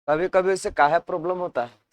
कभी कभी इससे काहे प्रॉब्लम होता है।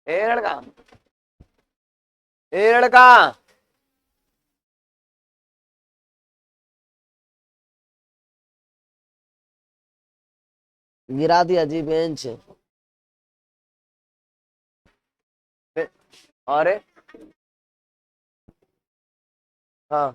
ए लड़का, ए लड़का। गिरा दिया जी बेंच। अरे हाँ,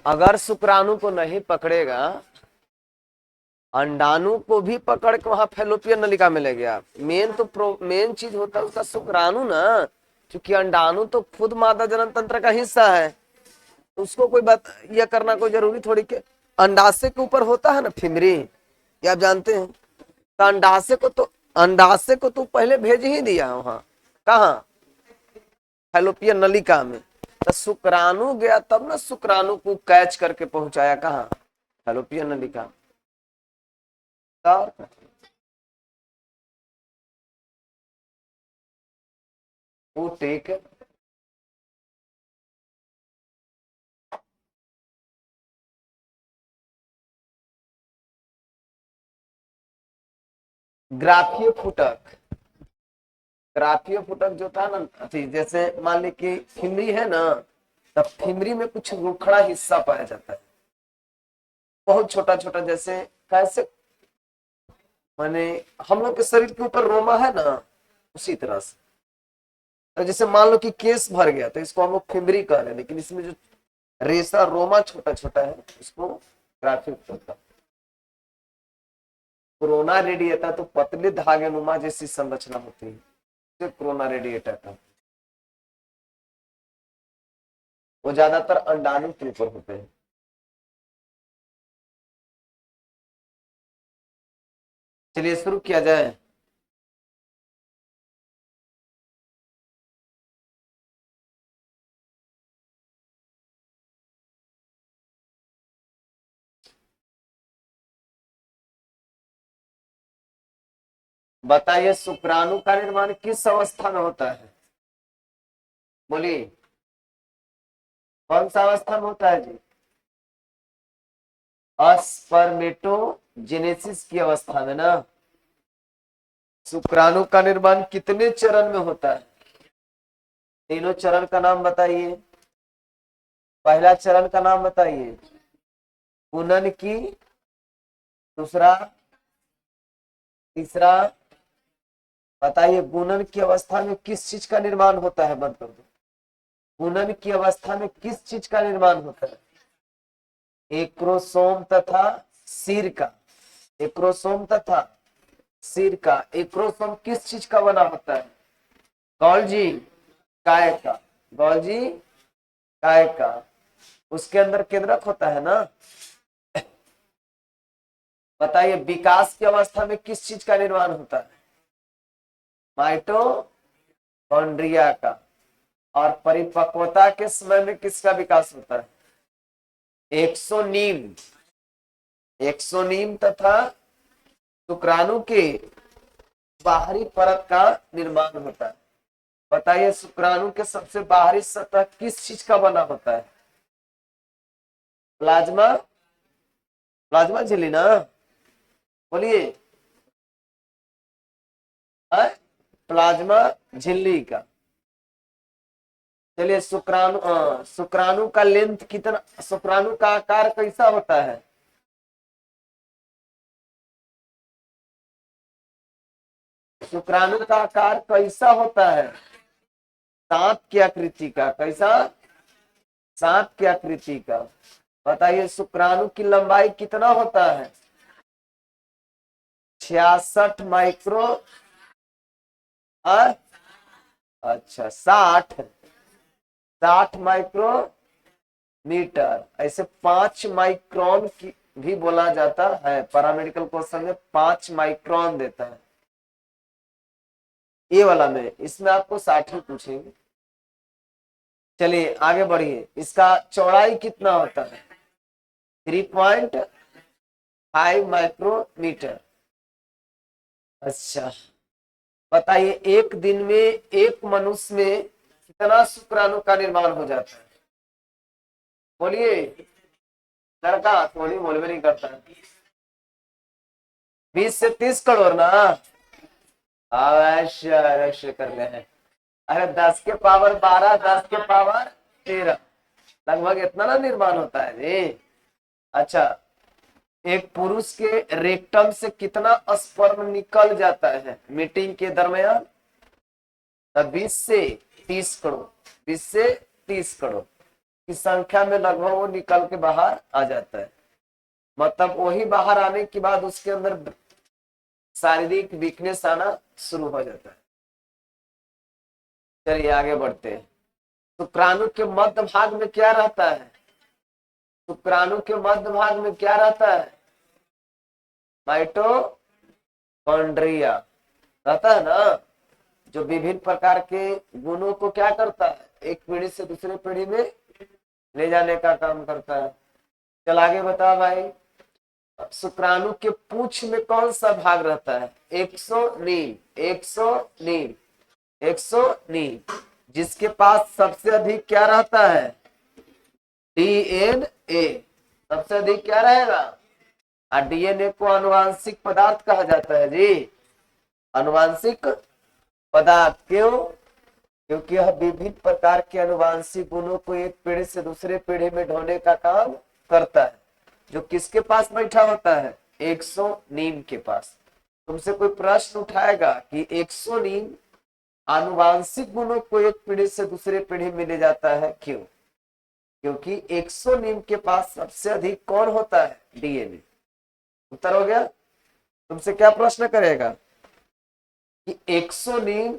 अगर शुक्राणु को नहीं पकड़ेगा, अंडाणु को भी पकड़ के वहां फैलोपियन नलिका में ले गया। मेन चीज होता है उसका शुक्राणु ना। क्योंकि अंडाणु तो खुद मादा जनन तंत्र का हिस्सा है। तो उसको कोई बात यह करना कोई जरूरी थोड़ी के। अंडाशय के ऊपर होता है ना फिमरी, ये आप जानते हैं। तो अंडाशय को तो पहले भेज ही दिया वहां। कहा? फैलोपियन नलिका में। तो शुक्राणु गया तब ना शुक्राणु को कैच करके पहुंचाया कहा? फैलोपियन नलिका। तो वो ठीक है। ग्राफीय फुटक। ग्राफीय फुटक जो था ना, अथी जैसे मान ली कि फिमरी है ना, तब फिमरी में कुछ रूखड़ा हिस्सा पाया जाता है, बहुत छोटा छोटा। जैसे कैसे माने हम लोग के शरीर के ऊपर रोमा है ना, उसी तरह से। तो जैसे मान लो कि केस भर गया तो इसको हम लोग फिमरी कह रहे हैं, लेकिन इसमें जो रेशा रोमा छोटा छोटा है उसको ग्राफीय फुटक। कोरोना रेडिएटा तो पतले धागे नुमा जैसी संरचना होती है, कोरोना रेडिएटा का। वो ज्यादातर अंडाणु के ऊपर होते हैं। चलिए शुरू किया जाए। बताइए शुक्राणु का निर्माण किस अवस्था में होता है? बोलिए, कौन सा अवस्था में होता है जी? अस्पर्मेटोजेनेसिस की अवस्था में ना। शुक्राणु का निर्माण कितने चरण में होता है? तीनों चरण का नाम बताइए। पहला चरण का नाम बताइए। गुणन की। दूसरा। तीसरा। बताइए गुणन की अवस्था में किस चीज का निर्माण होता है? बंद कर दो। गुणन की अवस्था में किस चीज का निर्माण होता है? एक्रोसोम तथा सिर का। एक्रोसोम तथा सिर का। एक्रोसोम किस चीज का बना होता है? गॉल्जी। काय का। गॉल्जी काय का। उसके अंदर केंद्रक होता है ना। बताइए विकास की अवस्था में किस चीज का निर्माण होता है? माइटोकॉन्ड्रिया का। और परिपक्वता के समय में किसका विकास होता है? एक्सोनीम। एक्सोनीम तथा शुक्राणु के बाहरी परत का निर्माण होता है। बताइए शुक्राणु के सबसे बाहरी सतह किस चीज का बना होता है? प्लाज्मा। प्लाज्मा झिल्ली ना, बोलिए। प्लाज्मा झिल्ली का। चलिए शुक्राणु, शुक्राणु का लेंथ कितना, शुक्राणु का आकार कैसा होता है? शुक्राणु का आकार कैसा होता है? सांप की आकृति का। कैसा? सांप की आकृति का। बताइए शुक्राणु की लंबाई कितना होता है? 66 माइक्रो। अच्छा 60 माइक्रोमीटर। ऐसे 5 माइक्रोन की भी बोला जाता है। पैरामेडिकल क्वेश्चन में 5 माइक्रोन देता है ये वाला में, इसमें आपको 60 ही पूछेंगे। चलिए आगे बढ़िए, इसका चौड़ाई कितना होता है? 3.5 माइक्रोमीटर। अच्छा बताइए एक दिन में एक मनुष्य में कितना शुक्राणु का निर्माण हो जाता है? बोलिए। लड़का थोड़ी बोलवे नहीं करता है। 20 से 30 करोड़ ना। अवश्य अवश्य कर रहे हैं। अरे 10 के पावर 12, 10 के पावर 13, लगभग इतना ना निर्माण होता है जी। अच्छा एक पुरुष के रेक्टम से कितना स्पर्म निकल जाता है मीटिंग के दरमियान? 20 से 30 करोड़। 20 से 30 करोड़ की संख्या में लगभग वो निकल के बाहर आ जाता है। मतलब वही बाहर आने के बाद उसके अंदर शारीरिक वीकनेस आना शुरू हो जाता है। चलिए आगे बढ़ते हैं। शुक्राणु के मध्य भाग में क्या रहता है? शुक्राणु के मध्य भाग में क्या रहता है? माइटोकॉन्ड्रिया रहता है ना, जो विभिन्न प्रकार के गुणों को क्या करता है, एक पीढ़ी से दूसरे पीढ़ी में ले जाने का काम करता है। चल आगे बता भाई। शुक्राणु के पूंछ में कौन सा भाग रहता है? एक्सोनीम। एक्सोनीम। एक्सोनीम जिसके पास सबसे अधिक क्या रहता है? डीएनए। सबसे अधिक क्या रहेगा? और डीएनए को आनुवांशिक पदार्थ कहा जाता है जी। आनुवांशिक पदार्थ क्यों? क्योंकि यह विभिन्न प्रकार के आनुवांशिक गुणों को एक पीढ़ी से दूसरे पीढ़ी में ढोने का काम करता है। जो किसके पास बैठा होता है? एक्सोनीम के पास। तुमसे कोई प्रश्न उठाएगा कि एक्सोनीम आनुवांशिक गुणों को एक पीढ़ी से दूसरे पीढ़ी में ले जाता है, क्यों? क्योंकि एक्सोनीम के पास सबसे अधिक कौन होता है? डीएनए। उत्तर हो गया। तुमसे क्या प्रश्न करेगा कि एक्सोनीम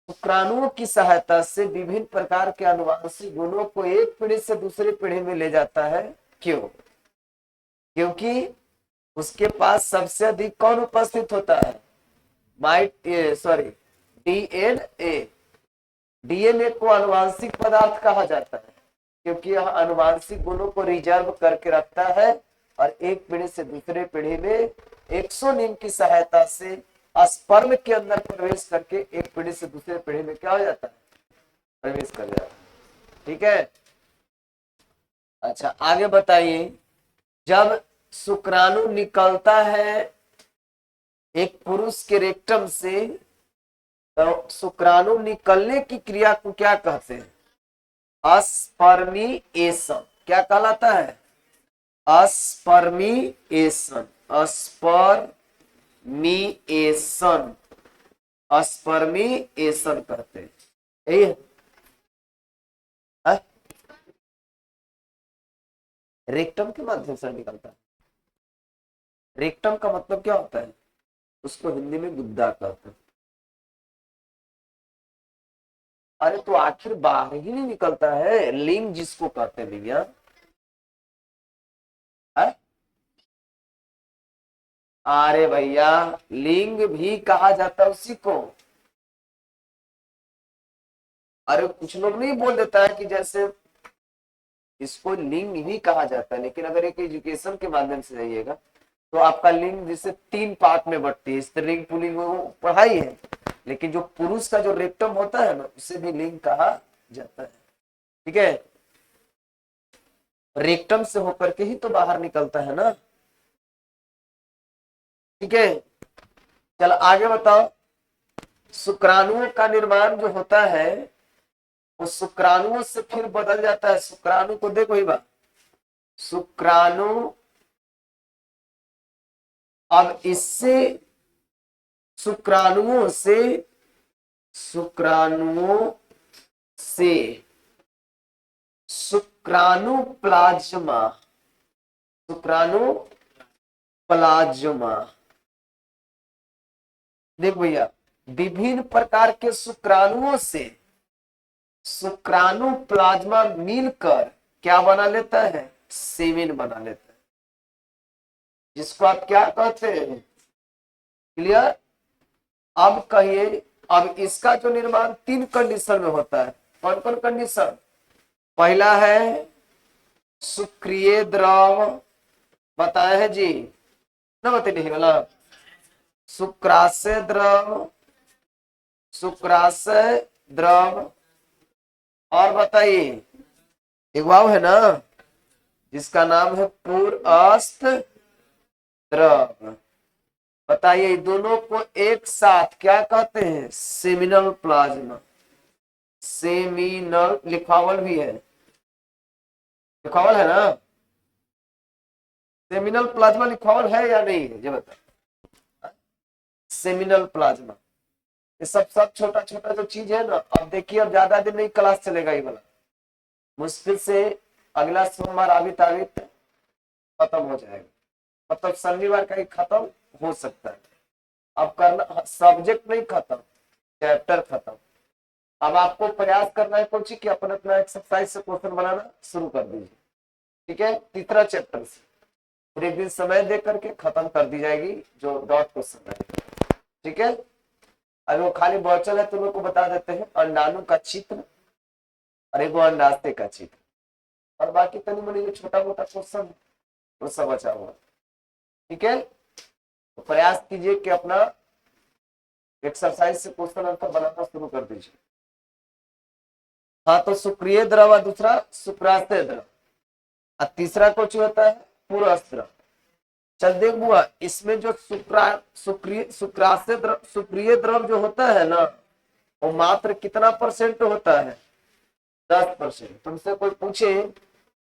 शुक्राणुओं की सहायता से विभिन्न प्रकार के आनुवंशिक गुणों को एक पीढ़ी से दूसरी पीढ़ी में ले जाता है, क्यों? क्योंकि उसके पास सबसे अधिक कौन उपस्थित होता है? डीएनए। डीएनए को आनुवंशिक पदार्थ कहा जाता है क्योंकि यह आनुवंशिक गुणों को रिजर्व करके रखता है और एक पीढ़ी से दूसरे पीढ़ी में एक्सोनिम की सहायता से स्पर्म के अंदर प्रवेश करके एक पीढ़ी से दूसरे पीढ़ी में क्या हो जाता है? प्रवेश कर जाता है। ठीक है। अच्छा आगे बताइए। जब शुक्राणु निकलता है एक पुरुष के रेक्टम से तो शुक्राणु निकलने की क्रिया को क्या कहते हैं? अस्पर्मिएशन। क्या कहलाता है? अस्पर्मिएशन। अस्पर्मिएशन। अस्पर्मिएशन कहते हैं। यही है? रेक्टम के माध्यम से निकलता है। रेक्टम का मतलब क्या होता है? उसको हिंदी में गुद्दा कहते हैं। अरे तो आखिर बाहर ही नहीं निकलता है, लिंग जिसको कहते हैं भैया। अरे भैया, लिंग भी कहा जाता है उसी को। अरे कुछ लोग नहीं बोल देता है कि जैसे इसको लिंग ही कहा जाता है, लेकिन अगर एक एजुकेशन के माध्यम से जाइएगा तो आपका लिंग जिसे 3 पार्ट में बढ़ती है, स्त्रीलिंग पुल्लिंग वो पढ़ाई है, लेकिन जो पुरुष का जो रेक्टम होता है ना, उसे भी लिंग कहा जाता है। ठीक है, रेक्टम से होकर के ही तो बाहर निकलता है ना। ठीक है, चल आगे बताओ। शुक्राणुओं का निर्माण जो होता है वो शुक्राणुओं से फिर बदल जाता है। शुक्राणु को देखो ही बात, शुक्राणु अब इससे शुक्राणुओं से शुक्राणुओं से शुक्राणु प्लाज्मा, शुक्राणु प्लाज्मा। देख भैया, विभिन्न प्रकार के शुक्राणुओं से शुक्राणु प्लाज्मा मिलकर क्या बना लेता है, सेमेन बना लेता है, जिसको आप क्या कहते हैं, क्लियर। अब कहिए, अब इसका जो निर्माण 3 कंडीशन में होता है। कौन कौन कंडीशन? पहला है सुक्रिय द्रव, बताया है जी ना, बता नहीं वाला शुक्राशय द्रव, शुक्राशय द्रव। और बताइए, एक वाव है ना जिसका नाम है पुरअस्थ द्रव। बताइए दोनों को एक साथ क्या कहते हैं, सेमिनल प्लाज्मा। सेमिनल लिखावल भी है, लिखावल है ना, सेमिनल प्लाज्मा लिखावल है या नहीं है, ये बता। सेमिनल प्लाज्मा, ये सब छोटा छोटा जो चीज है ना। अब देखिए, अब ज्यादा दिन नहीं क्लास चलेगा ये वाला, मुश्किल से अगला सोमवार आबित खत्म हो जाएगा, मतलब शनिवार का ही खत्म हो सकता है। अब करना सब्जेक्ट नहीं खत्म, चैप्टर खत्म। अब आपको प्रयास करना है कौन सी कि अपना अपना एक्सरसाइज से क्वेश्चन बनाना शुरू कर दीजिए। ठीक है, तीसरा चैप्टर से फिर एक दिन समय दे करके खत्म कर दी जाएगी जो डॉट क्वेश्चन है। ठीक है, अभी वो खाली बॉचल है तो लोग को बता देते हैं, अंडाणु का चित्र और एक अंडाशय का चित्र, और बाकी तनी मनी जो छोटा मोटा क्वेश्चन वो सब बचा हुआ। ठीक है, तो प्रयास कीजिए कि अपना एक्सरसाइज से क्वेश्चन आंसर बनाना शुरू कर दीजिए। हाँ, तो सुक्रिय द्रव, दूसरा शुक्राशय द्रव, और तीसरा कुछ होता है पुरअस्थ द्रव। चल देख बुआ, इसमें जो शुक्राशय द्रव, सुक्रिय द्रव जो होता है ना, वो मात्र कितना परसेंट होता है, 10%। तुमसे कोई पूछे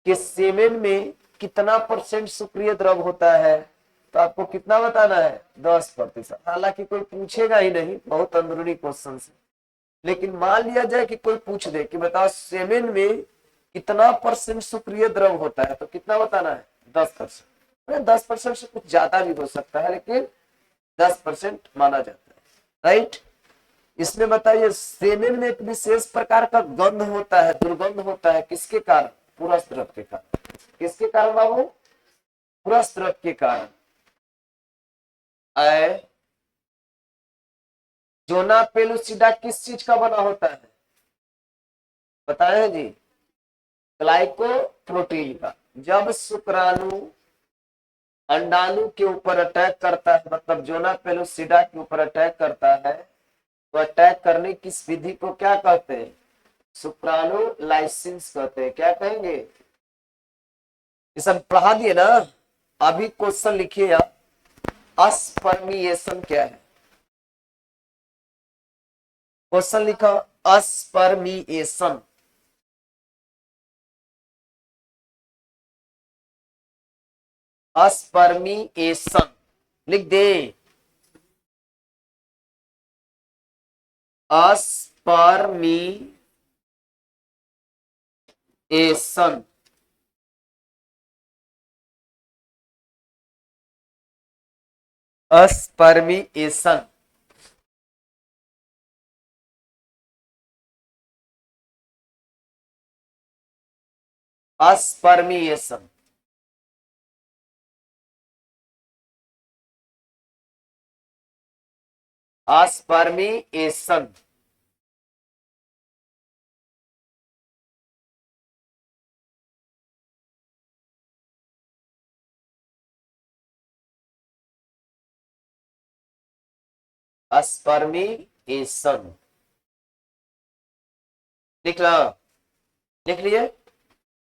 कि सेमेन में कितना परसेंट सुक्रिय द्रव होता है, तो आपको कितना बताना है, 10%। हालांकि कोई पूछेगा ही नहीं, बहुत अंदरूनी क्वेश्चन से। लेकिन मान लिया जाए कि कोई पूछ दे कि बताओ सेमेन में कितना परसेंट सुक्रिय द्रव होता है, तो कितना बताना है, 10%। 10% से कुछ ज्यादा भी हो सकता है, लेकिन 10% माना जाता है, राइट। इसमें बताइए, सेमेन में एक विशेष प्रकार का गंध होता है, दुर्गंध होता है, किसके कारण, पुरअस्थ द्रव के कारण। किसके कारण बाबू, पुरअस्थ द्रव के कारण। जोना पेलुसिडा किस चीज का बना होता है, बताया है जी, ग्लाइकोप्रोटीन का। जब शुक्राणु अंडाणु के ऊपर अटैक करता है, मतलब जोना पेलुसिडा के ऊपर अटैक करता है, तो अटैक करने की इस विधि को क्या कहते हैं, शुक्राणु लाइसिस कहते हैं। क्या कहेंगे, ये सब पढ़ा दिए ना। अभी क्वेश्चन लिखिए आप, अस्पर्मिएशन क्या है। क्वेश्चन लिखा, अस्पर्मिएशन। अस्पर्मिएशन लिख दे, अस्पर्मिएशन। अस्पर्मिएशन, अस्पर्मिएशन। अस्पर्मिएशन। अस्पर्मिएशन लिख लो, लिख लिए,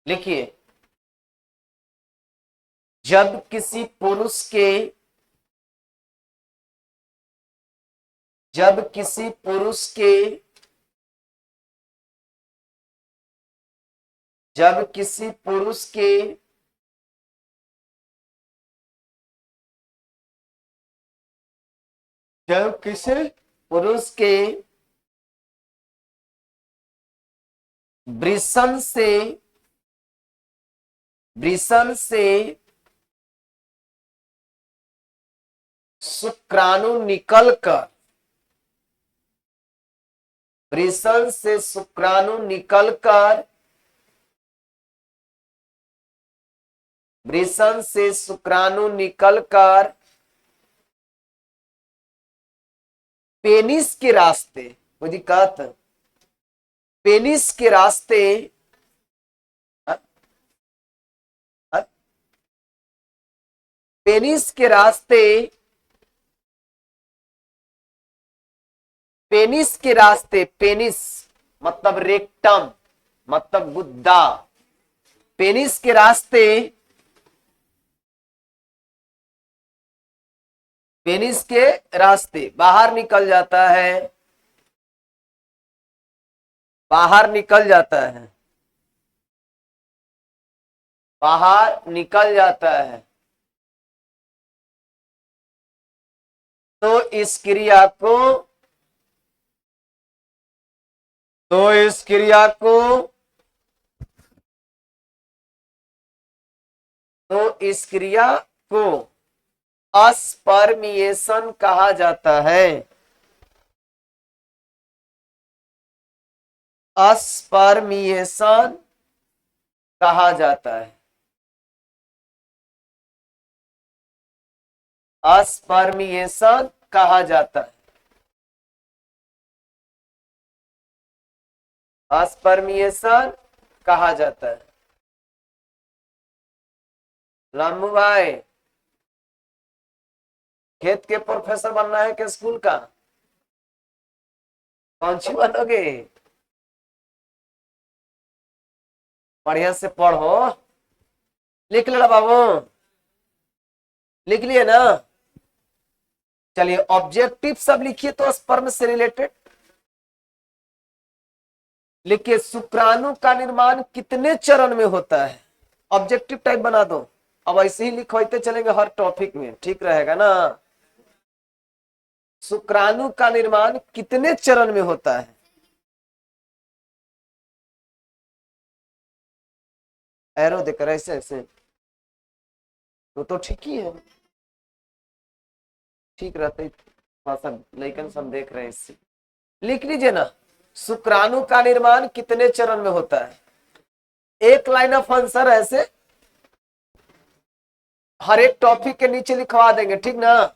लिखिए। जब किसी पुरुष के जब किसी पुरुष के जब किसी पुरुष के जब किसी पुरुष के वृषण से शुक्राणु निकलकर वृषण से शुक्राणु निकलकर वृषण से शुक्राणु निकलकर पेनिस के रास्ते, वो दिक्कत, पेनिस के रास्ते पेनिस के रास्ते पेनिस के रास्ते, पेनिस मतलब रेक्टम मतलब गुद्दा, पेनिस के रास्ते पेनिस के रास्ते बाहर निकल जाता है, बाहर निकल जाता है, बाहर निकल जाता है। तो इस क्रिया को तो इस क्रिया को तो इस क्रिया को अस्पर्मिएशन कहा जाता है। अस्पर्मिएशन कहा जाता है। अस्पर्मिएशन कहा जाता है। अस्पर्मिएशन कहा जाता है। रामू भाई, खेत के प्रोफेसर बनना है कि स्कूल का? कौन सी बनोगे? बढ़िया से पढ़ो। लिख लेना बाबू, लिख लिए ना? चलिए ऑब्जेक्टिव सब लिखिए तो स्पर्म से रिलेटेड लिखिए। शुक्राणु का निर्माण कितने चरण में होता है? ऑब्जेक्टिव टाइप बना दो। अब ऐसे ही लिखवाते चलेंगे हर टॉपिक में, ठीक रहेगा ना? शुक्राणु का निर्माण कितने चरण में होता है? एरो देकर ऐसे ऐसे तो ठीक ही है, ठीक रहते। थोड़ा सा लेकिन सब देख रहे हैं, इससे लिख लीजिए ना। शुक्राणु का निर्माण कितने चरण में होता है? एक लाइन ऑफ आंसर ऐसे हर एक टॉपिक के नीचे लिखवा देंगे, ठीक ना?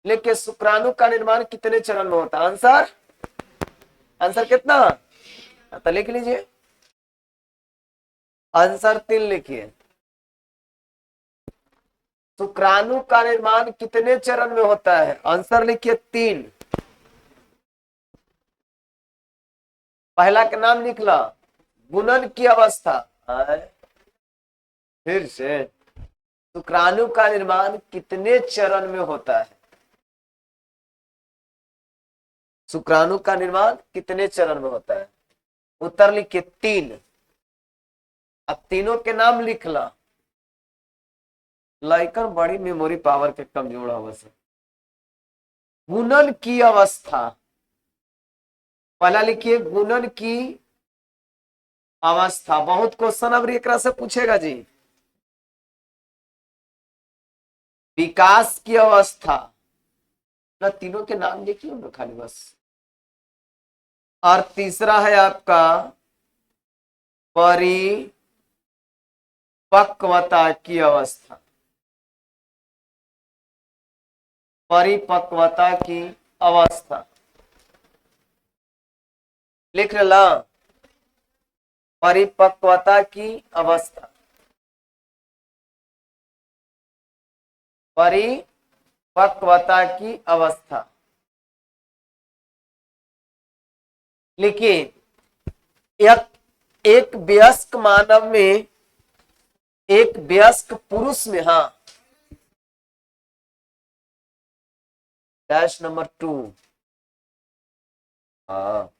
लेकिन शुक्राणु का निर्माण कितने चरण में होता है? आंसर आंसर कितना? तो लिख लीजिए, आंसर 3 लिखिए। शुक्राणु का निर्माण कितने चरण में होता है? आंसर लिखिए 3। पहला का नाम निकला गुणन की अवस्था। फिर से शुक्राणु का निर्माण कितने चरण में होता है? शुक्राणु का निर्माण कितने चरण में होता है? उत्तर लिखिए 3। अब तीनों के नाम लिख ला। लाइकन बड़ी मेमोरी पावर के कमजोर अवस्था। गुणन की अवस्था, पहला लिखिए गुणन की अवस्था। बहुत क्वेश्चन अब एक से पूछेगा जी। विकास की अवस्था, ना तीनों के नाम लिखिए ना खाली बस। और तीसरा है आपका परिपक्वता की अवस्था। परिपक्वता की अवस्था। लिख ला, परिपक्वता की अवस्था, परिपक्वता की अवस्था। लिखिए, एक एक वयस्क मानव में, एक वयस्क पुरुष में, हाँ, डैश नंबर 2, हाँ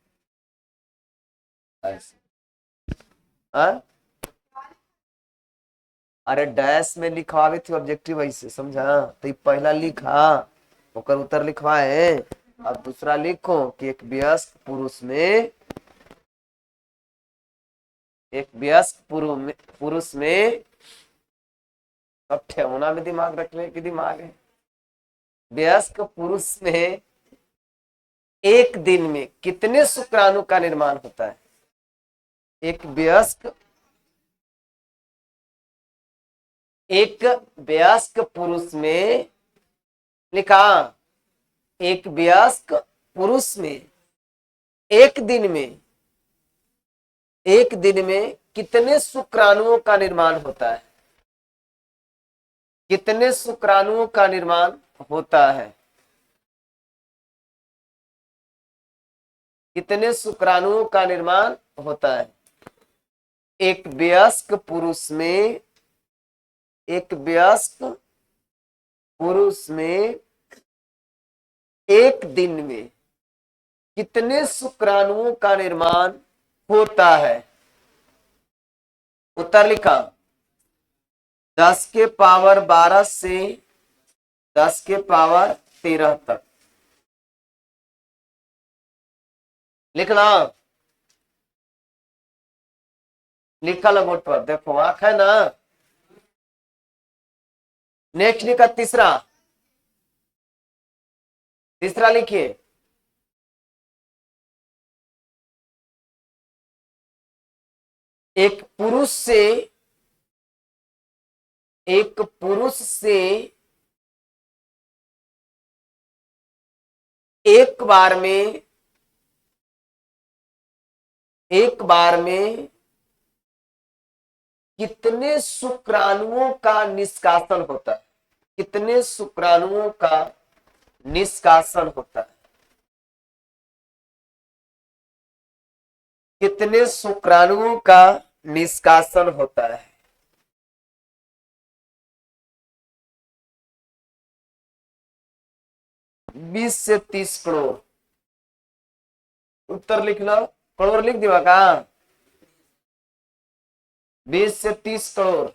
ऐसे, हाँ? अरे डैश में लिखवावे थे ऑब्जेक्टिव ऐसे, समझा? तो ये पहला लिखा, ओकर उत्तर लिखवाए, अब दूसरा लिखो कि एक वयस्क पुरुष में, एक वयस्क पुरुष में, अब ठेवना में दिमाग रखने की दिमाग है। वयस्क पुरुष में एक दिन में कितने शुक्राणु का निर्माण होता है? एक वयस्क, एक वयस्क पुरुष में, लिखा, एक वयस्क पुरुष में एक दिन में, एक दिन में कितने शुक्राणुओं का निर्माण होता है? कितने शुक्राणुओं का निर्माण होता है? कितने शुक्राणुओं का निर्माण होता है? एक वयस्क पुरुष में, एक वयस्क पुरुष में एक दिन में कितने शुक्राणुओं का निर्माण होता है? उत्तर लिखा, 10 के पावर 12 से 10 के पावर 13 तक। लिखना, लिखा लो बोर्ड पर, देखो आंख है ना। नेक्स्ट लिखा तीसरा, तीसरा लिखिए, एक पुरुष से, एक पुरुष से एक बार में, एक बार में कितने शुक्राणुओं का निष्कासन होता है? कितने शुक्राणुओं का निष्कासन होता है? कितने शुक्राणुओं का निष्कासन होता है? 20 से 30 करोड़। उत्तर लिख लो, करोड़ लिख दिया का, 20 से 30 करोड़,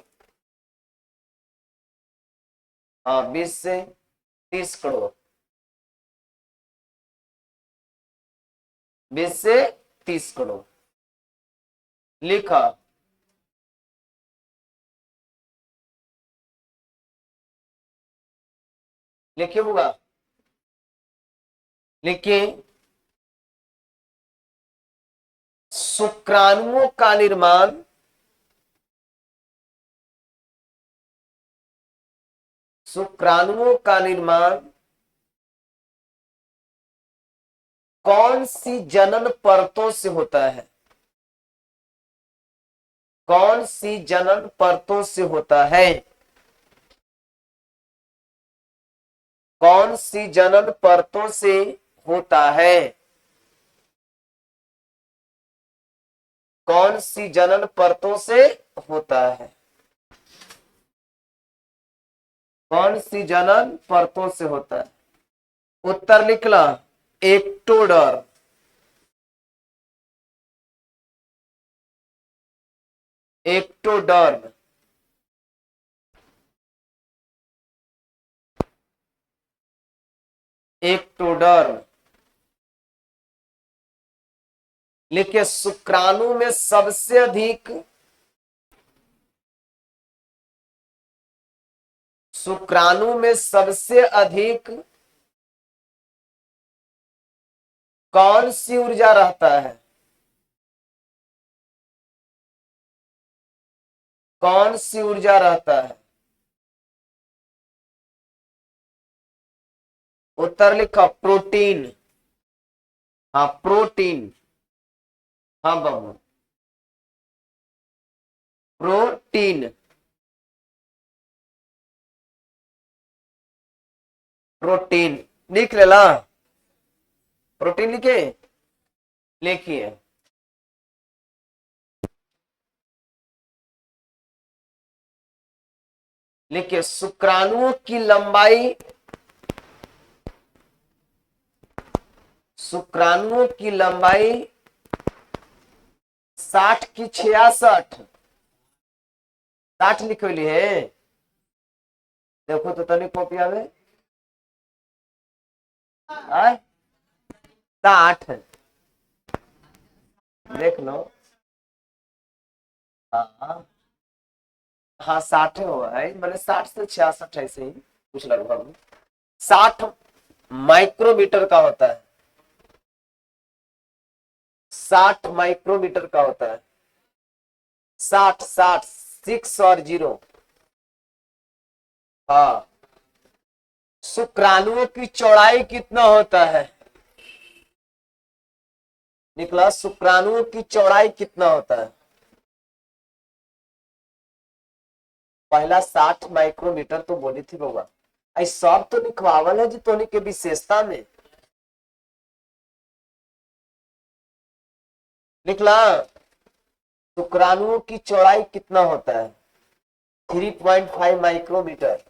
हाँ 20 से 30 करोड़, 20 से 30 करोड़ लिखा। लिखिए बुआ, लिखिए, शुक्राणुओं का निर्माण, शुक्राणुओं का निर्माण कौन सी जनन परतों से होता है? कौन सी जनन परतों से होता है? कौन सी जनन परतों से होता है? कौन सी जनन परतों से होता है? कौन सी जनन परतों से होता है? उत्तर लिखला, एक्टोडर, एक्टोडर्म। एक्टोडर्म। लिखिए, शुक्राणु में सबसे अधिक, शुक्राणु में सबसे अधिक कौन सी ऊर्जा रहता है? कौन सी ऊर्जा रहता है? उत्तर लिखा प्रोटीन। हाँ प्रोटीन। हाँ बाबू प्रोटीन। प्रोटीन लिख लेला। प्रोटीन लिखे। लिखिए लिखिए शुक्राणुओं की लंबाई, शुक्राणुओं की लंबाई 60 की 66। 60 लिखोली है। देखो तो तनी कॉपिया में 60 देख लो। हाँ हाँ 60 हुआ है, मैंने 60 से 66 ऐसे ही कुछ लगभग 60 माइक्रोमीटर का होता है। 60 माइक्रोमीटर का होता है। 60 60 6 और 0। हाँ शुक्राणुओं की चौड़ाई कितना होता है निकला? शुक्राणुओं की चौड़ाई कितना होता है? पहला 60 माइक्रोमीटर तो बोली थी बउआ। आई सब तो लिखवावल है जी तोनी के विशेषता में। निकला शुक्राणुओं की चौड़ाई कितना होता है? 3.5 माइक्रोमीटर।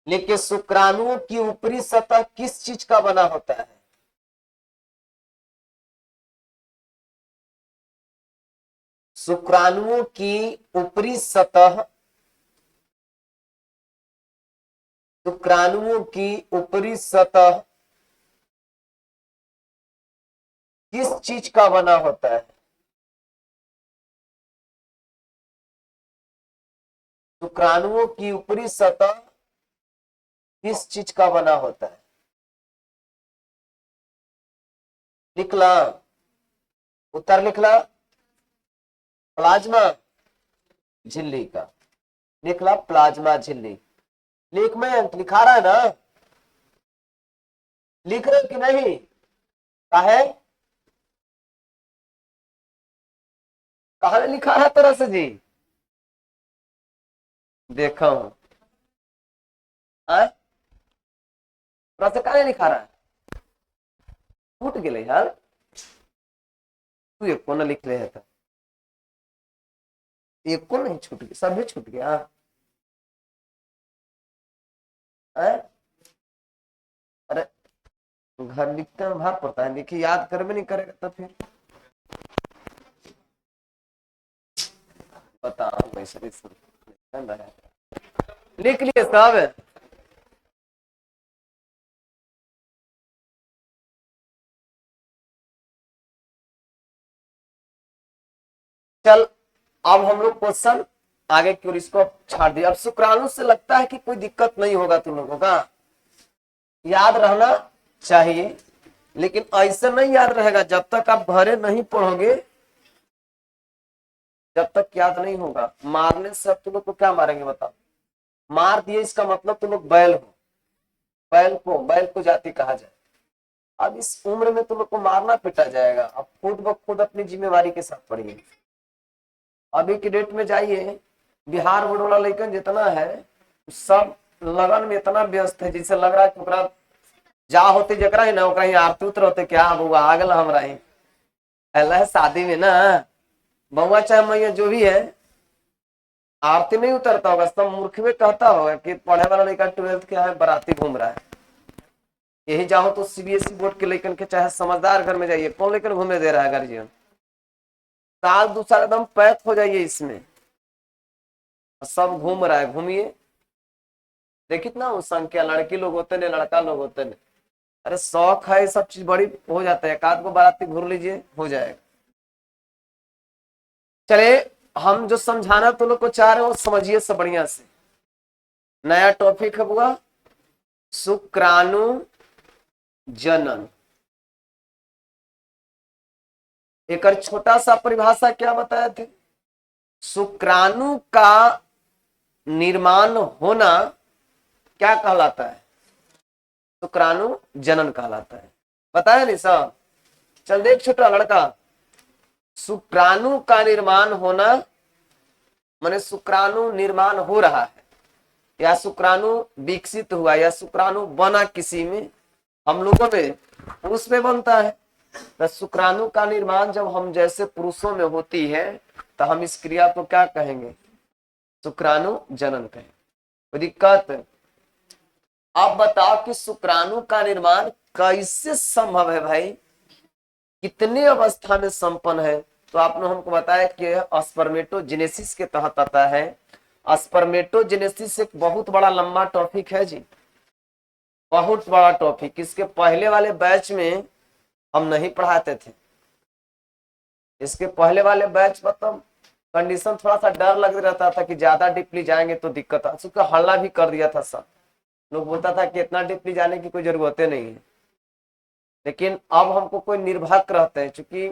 लेकिन शुक्राणुओं की ऊपरी सतह किस चीज का बना होता है? शुक्राणुओं की ऊपरी सतह, शुक्राणुओं की ऊपरी सतह किस चीज का बना होता है? शुक्राणुओं की ऊपरी सतह किस चीज का बना होता है? लिखला। उत्तर लिखला। प्लाज्मा झिल्ली का। लिखला प्लाज्मा झिल्ली। लिख में लिखा रहा है ना? लिख रहे कि नहीं? काहे कहा लिखा है तरह से जी? देखा हूं। तरह से काहे लिखा रहा है? छूट गए यार। तू एक कोना लिख रहे था। एक को नहीं छूट गया, सब भी छूट गया। अरे घर लिखते में भाग पड़ता है, देखिए याद कर भी नहीं करेगा तो फिर बताओ वैसे लिख लिए सब। चल अब हम लोग क्वेश्चन आगे की ओर इसको छाड़ दिया। अब शुक्राणु से लगता है कि कोई दिक्कत नहीं होगा तुम लोगों का, याद रहना चाहिए। लेकिन ऐसे नहीं याद रहेगा जब तक आप भरे नहीं पढ़ोगे, जब तक याद नहीं होगा। मारने से अब तुम लोग को क्या मारेंगे बताओ? मार दिए इसका मतलब तुम लोग बैल हो। बैल को जाति कहा जाए। अब इस उम्र में तुम लोग को मारना पिटा जाएगा। अब खुद ब खुद अपनी जिम्मेवारी के साथ पढ़िए। अभी की डेट में जाइए, बिहार बोर्ड वाला लेकिन जितना है सब लगन में इतना व्यस्त है जिससे लग रहा है कि ओकरा जा होते जकरा ही ना ओकरा ही आरती उतर होते क्या बउआ आ गल हमरा ही। अल्लाह शादी में ना बउआ चाहे मैया जो भी है आरती नहीं उतरता होगा, सब मूर्ख में कहता होगा कि पढ़े वाला लड़का 12th के है बाराती घूम रहा है। यही जाओ तो सीबीएसई बोर्ड के लेकिन के चाहे समझदार घर में जाइए, कौन लेकर घूमे दे रहा है गार्जियन? साल दूसरा एकदम पैक हो जाइए इसमें, सब घूम रहा है। घूमिए देखिए ना वो संख्या लड़की लोग होते ने लड़का लोग होते ने। अरे शौक है सब चीज बड़ी हो जाता है, एक आध को बाराती घूर लीजिए हो जाएगा। चले हम जो समझाना तुम लोग को चाह रहे हो समझिए सब बढ़िया से। नया टॉपिक है बुआ शुक्राणु जनन। एक छोटा सा परिभाषा क्या बताए थे? शुक्राणु का निर्माण होना क्या कहलाता है? शुक्राणु जनन कहलाता है। पता है नहीं सब? चल देख छोटा लड़का, शुक्राणु का निर्माण होना माने शुक्राणु निर्माण हो रहा है, या शुक्राणु विकसित हुआ, या शुक्राणु बना किसी में, हम लोगों में, पुरुष में बनता है। तो शुक्राणु का निर्माण जब हम जैसे पुरुषों में होती है तो हम इस क्रिया को क्या कहेंगे? शुक्राणु जनन कहेंगे। कोई दिक्कत? आप बताओ कि शुक्राणु का निर्माण कैसे संभव है भाई? कितने अवस्था में संपन्न है? तो आपने हमको बताया कि स्पर्मेटोजेनेसिस के तहत आता है। स्पर्मेटोजेनेसिस एक बहुत बड़ा लंबा टॉपिक है जी, बहुत बड़ा टॉपिक। इसके पहले वाले बैच में हम नहीं पढ़ाते थे। इसके पहले वाले बैच मतलब कंडीशन थोड़ा सा डर लग रहता था कि ज्यादा डीपली जाएंगे तो दिक्कत है, उसका हल्ला भी कर दिया था सब लोग, बोलता था कि इतना डीपली जाने की कोई जरूरत नहीं है। लेकिन अब हमको कोई निर्भर रहते हैं, क्योंकि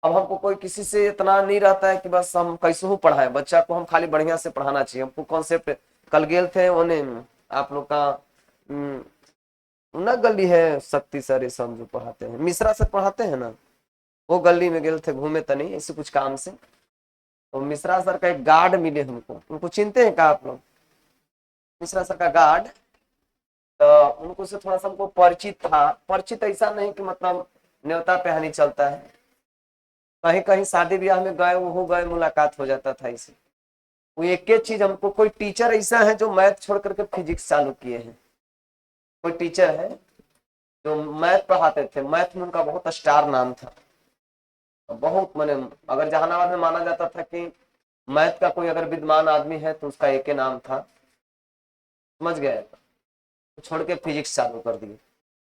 अब हमको कोई किसी से इतना नहीं रहता है कि बस हम कैसे हूँ पढ़ाएं बच्चा को, हम खाली बढ़िया से पढ़ाना चाहिए हमको। कॉन्सेप्ट कल गेल थे उन्हें आप लोग का न गली है शक्ति सर, ये सब जो पढ़ाते हैं, मिश्रा सर पढ़ाते हैं ना, वो गली में गेल थे घूमे तो नहीं ऐसे कुछ काम से। तो मिश्रा सर का एक गार्ड मिले हमको, उनको चिनते हैं क्या आप लोग? मिश्रा सर का गार्ड, तो उनको से थोड़ा सा हमको परिचित था। परिचित ऐसा नहीं कि मतलब न्योता पे हानि चलता है, कहीं कहीं शादी ब्याह में गए वो हो गए, मुलाकात हो जाता था इसे। वो एक एक चीज हमको, कोई टीचर ऐसा है जो मैथ छोड़ करके फिजिक्स चालू किए हैं। कोई टीचर है जो मैथ पढ़ाते थे, मैथ में उनका बहुत स्टार नाम था, बहुत माने अगर जहानाबाद में माना जाता था कि मैथ का कोई अगर विद्वान आदमी है तो उसका एक ही नाम था, समझ गए? तो छोड़ के फिजिक्स चालू कर दिए।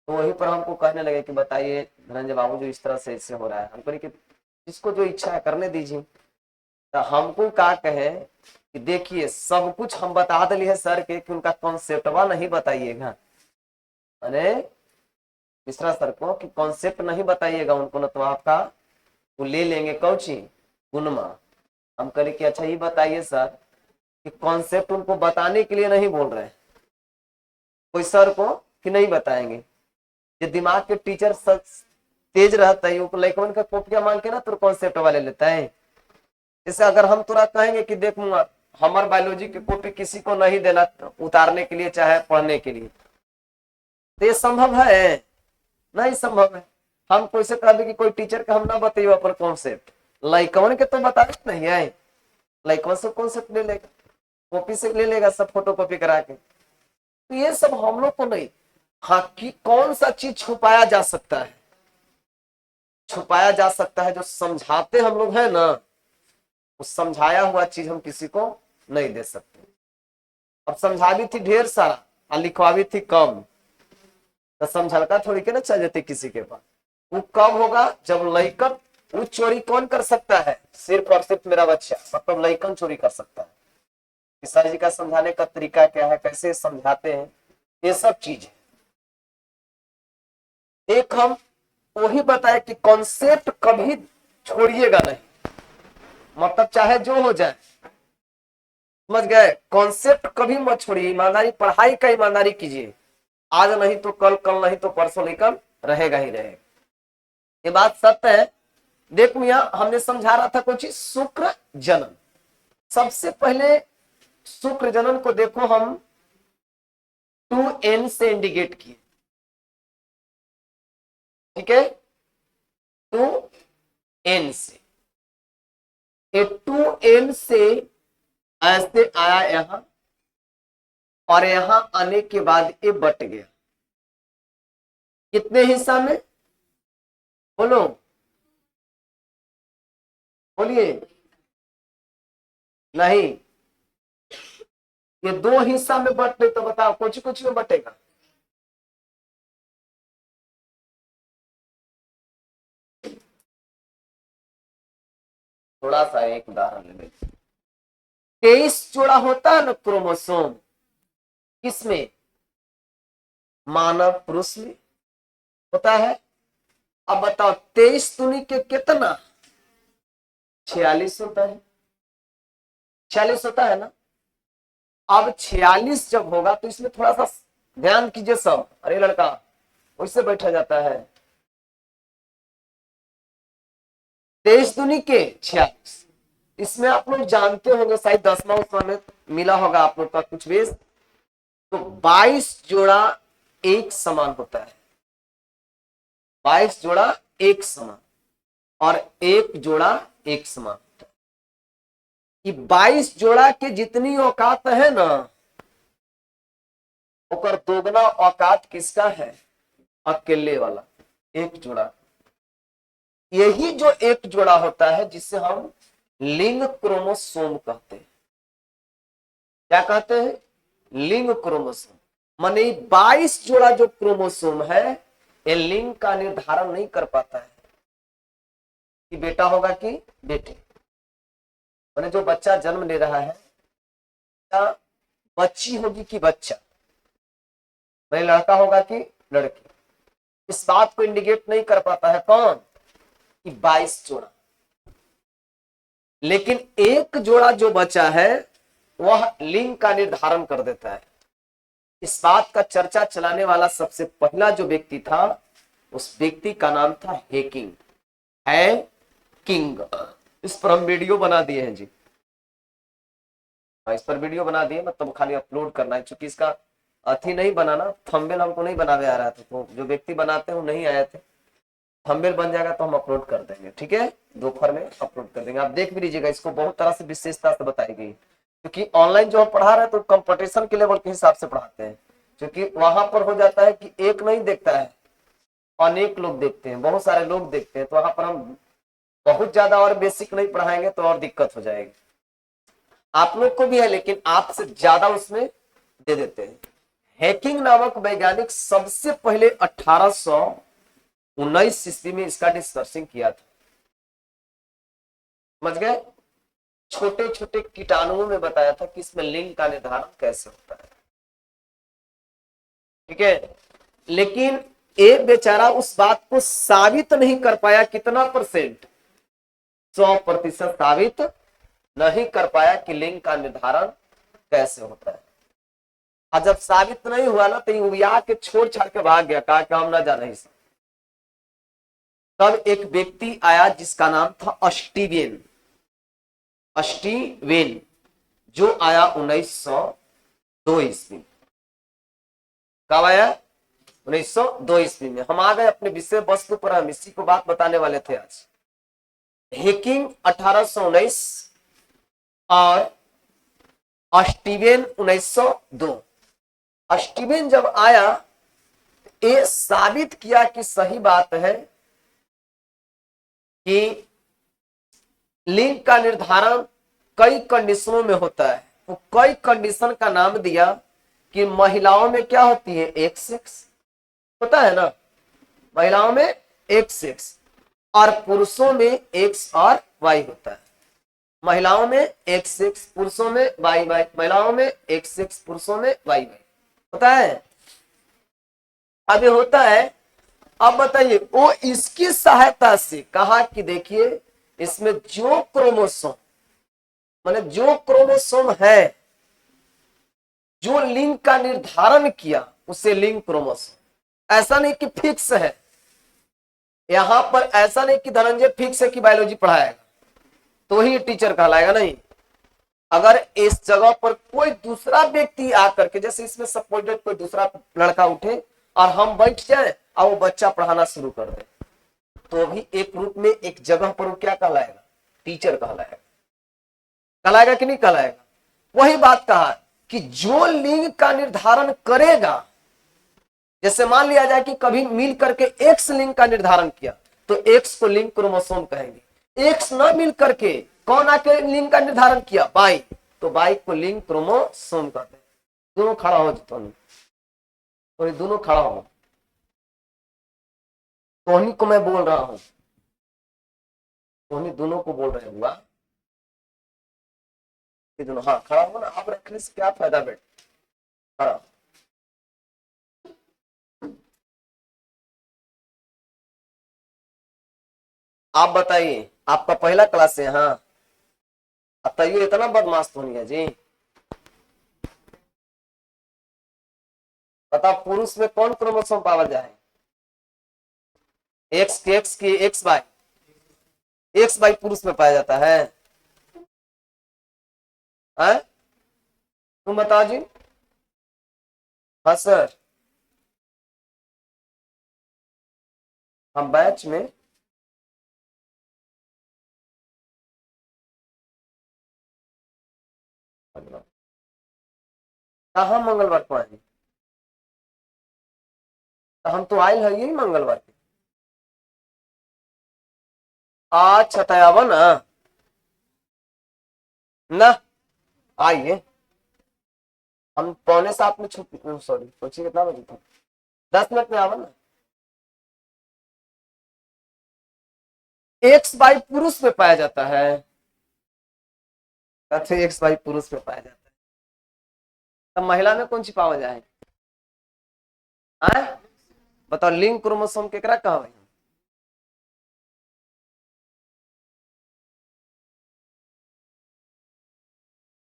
तो वहीं पर हमको कहने लगे कि बताइए धनंजय बाबू जो इस तरह से इससे हो रहा है, हम कहें कि जिसको जो इच्छा है करने दीजिए। तो हमको क्या कहे कि देखिए सब कुछ हम बता दिए सर के कि उनका कॉन्सेप्टवा नहीं बताइएगा, अरे मिश्रा सर को कि कॉन्सेप्ट नहीं बताइएगा उनको, ना तो आपका वो ले लेंगे कौची गुनमा। हम कहे कि अच्छा ये बताइए सर कि कॉन्सेप्ट उनको बताने के लिए नहीं बोल रहे कोई सर को कि नहीं बताएंगे। ये दिमाग के टीचर तेज रहता है, वो लड़कन का कॉपियां मांग के ना तो कॉन्सेप्ट वाले लेता है। जैसे अगर हम तुरा कहेंगे कि देख हमारे बायोलॉजी की कॉपी किसी को नहीं देना उतारने के लिए चाहे पढ़ने के लिए, तो ये संभव है? नहीं संभव है। हम कैसे कह कि कोई टीचर का हम ना बताइए अपन कॉन्सेप्ट, लड़कन के तो बता नहीं है, लड़कन से कॉन्सेप्ट ले लेगा, कॉपी से ले लेगा सब फोटो कॉपी करा के। तो ये सब हम लोग को नहीं। हाँ कि कौन सा चीज छुपाया जा सकता है? छुपाया जा सकता है जो समझाते हम लोग हैं ना, उस समझाया हुआ चीज हम किसी को नहीं दे सकते। अब समझा भी थी ढेर सारा और लिखवा भी थी कम, तो समझलका थोड़ी के ना चल जाती किसी के पास। वो कब होगा जब लइकन, वो चोरी कौन कर सकता है? सिर्फ और सिर्फ मेरा बच्चा, मतलब लइकन चोरी कर सकता है। सर जी का समझाने का तरीका क्या है, कैसे समझाते हैं, ये सब चीज है। एक हम वही बताए कि कॉन्सेप्ट कभी छोड़िएगा नहीं, मतलब चाहे जो हो जाए, समझ गए? कॉन्सेप्ट कभी मत छोड़िए, ईमानदारी पढ़ाई का ईमानदारी कीजिए। आज नहीं तो कल, कल नहीं तो परसों लेकर रहेगा ही रहेगा, ये बात सत्य है। देख मियां हमने समझा रहा था कुछ शुक्र जनन। सबसे पहले शुक्र जनन को देखो हम 2n से इंडिकेट किए, ठीक है? 2n से, ये 2n से ऐसे आया यहां, और यहां आने के बाद ये बट गया कितने हिस्सा में? बोलो बोलिए। नहीं, ये दो हिस्सा में बटे तो बताओ कुछ कुछ में बटेगा? थोड़ा सा एक उदाहरण ले लेते। 23 जोड़ा होता है ना क्रोमोसोम, किसमें? मानव पुरुष में होता है। अब बताओ 23 दूनी के कितना? 46 होता है, 46 होता है ना। अब 46 जब होगा तो इसमें थोड़ा सा ध्यान कीजिए सब। अरे लड़का वैसे बैठा जाता है। 23 दूनी के 46। इसमें आप लोग जानते होंगे शायद 10वां उसमें में मिला होगा आप लोग का कुछ बेस। तो 22 जोड़ा एक समान होता है। 22 जोड़ा एक समान और एक जोड़ा एक समान होता है। कि 22 जोड़ा के जितनी औकात है ना, ओकर दोगुना औकात किसका है? अकेले वाला एक जोड़ा। यही जो एक जोड़ा होता है जिसे हम लिंग क्रोमोसोम कहते हैं। क्या कहते हैं? लिंग क्रोमोसोम। माने 22 जोड़ा जो क्रोमोसोम है ये लिंग का निर्धारण नहीं कर पाता है कि बेटा होगा कि बेटी। माने जो बच्चा जन्म ले रहा है, क्या बच्ची होगी कि बच्चा, माने लड़का होगा कि लड़की, इस बात को इंडिकेट नहीं कर पाता है कौन? कि 22 जोड़ा। लेकिन एक जोड़ा जो बचा है वह लिंग का निर्धारण कर देता है। इस बात का चर्चा चलाने वाला सबसे पहला जो व्यक्ति था, उस व्यक्ति का नाम था हेकिंग, है किंग। इस पर हम वीडियो बना दिए हैं जी। इस पर वीडियो बना दिए, मतलब खाली अपलोड करना है। चूंकि इसका अथी नहीं बनाना, थंबनेल हमको नहीं बनाने आ रहा था, तो जो व्यक्ति बनाते हैं वो नहीं आए थे। थंबनेल बन जाएगा तो हम अपलोड कर देंगे, ठीक है? दोपहर में अपलोड कर देंगे, आप देख भी लीजिएगा। इसको बहुत तरह से विशेषता से बताई गई, क्योंकि ऑनलाइन जो हम पढ़ा रहे हैं तो कंपटीशन के लेवल के हिसाब से पढ़ाते हैं। क्योंकि वहां पर हो जाता है कि एक नहीं देखता है, अनेक लोग देखते हैं, बहुत सारे लोग देखते हैं। तो वहां पर हम बहुत ज्यादा और बेसिक नहीं पढ़ाएंगे तो और दिक्कत हो जाएगी। आप लोग को भी है लेकिन आपसे ज्यादा उसमें दे देते हैं। हैकिंग नामक वैज्ञानिक सबसे पहले 1819 ईस्वी में इसका डिस्कसिंग किया था। समझ गए? छोटे छोटे कीटाणुओं में बताया था कि इसमें लिंग का निर्धारण कैसे होता है, ठीक है? लेकिन एक बेचारा उस बात को साबित नहीं कर पाया। कितना परसेंट? 100% साबित नहीं कर पाया कि लिंग का निर्धारण कैसे होता है। और जब साबित नहीं हुआ ना तो युवा के छोड़ छाड़ के भाग गया, कहा कि हम ना जाने। तब एक व्यक्ति आया जिसका नाम था अस्टीवेन। अस्टीवेन जो आया 1902 ईस्वी। कब आया? 1902 ईस्वी में। हम आ गए अपने विषय वस्तु पर, हम इसी को बात बताने वाले थे आज। हैकिंग 1819 और अस्टीवेन 1902। अस्टीवेन जब आया, ये साबित किया कि सही बात है कि लिंग का निर्धारण कई कंडीशनों में होता है। वो कई कंडीशन का नाम दिया कि महिलाओं में क्या होती है? एक सेक्स होता है ना, महिलाओं में एक सेक्स, और पुरुषों में एक्स और वाई होता है। महिलाओं में एक सेक्स, पुरुषों में वाई वाई, महिलाओं में एक सेक्स, पुरुषों में वाई वाई होता है। अब ये होता है। अब बताइए, वो इसकी सहायता से कहा कि देखिए इसमें जो क्रोमोसोम, माने जो क्रोमोसोम है जो लिंग का निर्धारण किया, उसे लिंग क्रोमोसोम। ऐसा नहीं कि फिक्स है, यहां पर ऐसा नहीं कि धनंजय फिक्स है कि बायोलॉजी पढ़ाएगा तो ही टीचर कहलाएगा, नहीं। अगर इस जगह पर कोई दूसरा व्यक्ति आकर के, जैसे इसमें सपोर्टेड कोई दूसरा लड़का उठे और हम बैठ जाए और वो बच्चा पढ़ाना शुरू कर दे, तो भी एक रूप में एक जगह पर वो क्या कहलाएगा? टीचर कहलाएगा। कहलाएगा कि नहीं कहलाएगा? वही बात कहा कि जो लिंग का निर्धारण करेगा, जैसे मान लिया जाए कि कभी मिल करके एक्स लिंग का निर्धारण किया तो एक्स को लिंग क्रोमोसोम कहेंगे। एक्स न मिल करके कौन आके लिंग का निर्धारण किया? बाई, तो बाई को लिंग क्रोमोसोम कहते हैं। दोनों खड़ा हो तो दोनों खड़ा हो, तोहनी को मैं बोल रहा हूं, तोहनी दोनों को बोल रहे हुआ कि दोनों, हाँ खड़ा हो ना। आप रखने से क्या फायदा बेटा? खड़ा। आप बताइए, आपका पहला क्लास है? हाँ, अब तैयो इतना बदमाश तो नहीं है जी। बताओ पुरुष में कौन क्रोमोसोम पाया जाए? एक्स बाई पुरुष में पाया जाता है। हैं? तुम बताओ जी। हाँ सर। हम बैच में कहाँ मंगलवार को आएंगे? तो हम तो आयल है यही मंगलवार के। अच्छा तब ना, ना आइए। हम 6:45 में छुट्टी, सॉरी सोचिए कितना बजे था, 10 मिनट में आवा ना। एक्स बाई पुरुष में पाया जाता है। अच्छा एक्स बाई पुरुष में पाया जाता है। तब महिला में कौन सी पावा जाए? आए? बताओ लिंग क्रोमोसोम केकरा कहा भाई?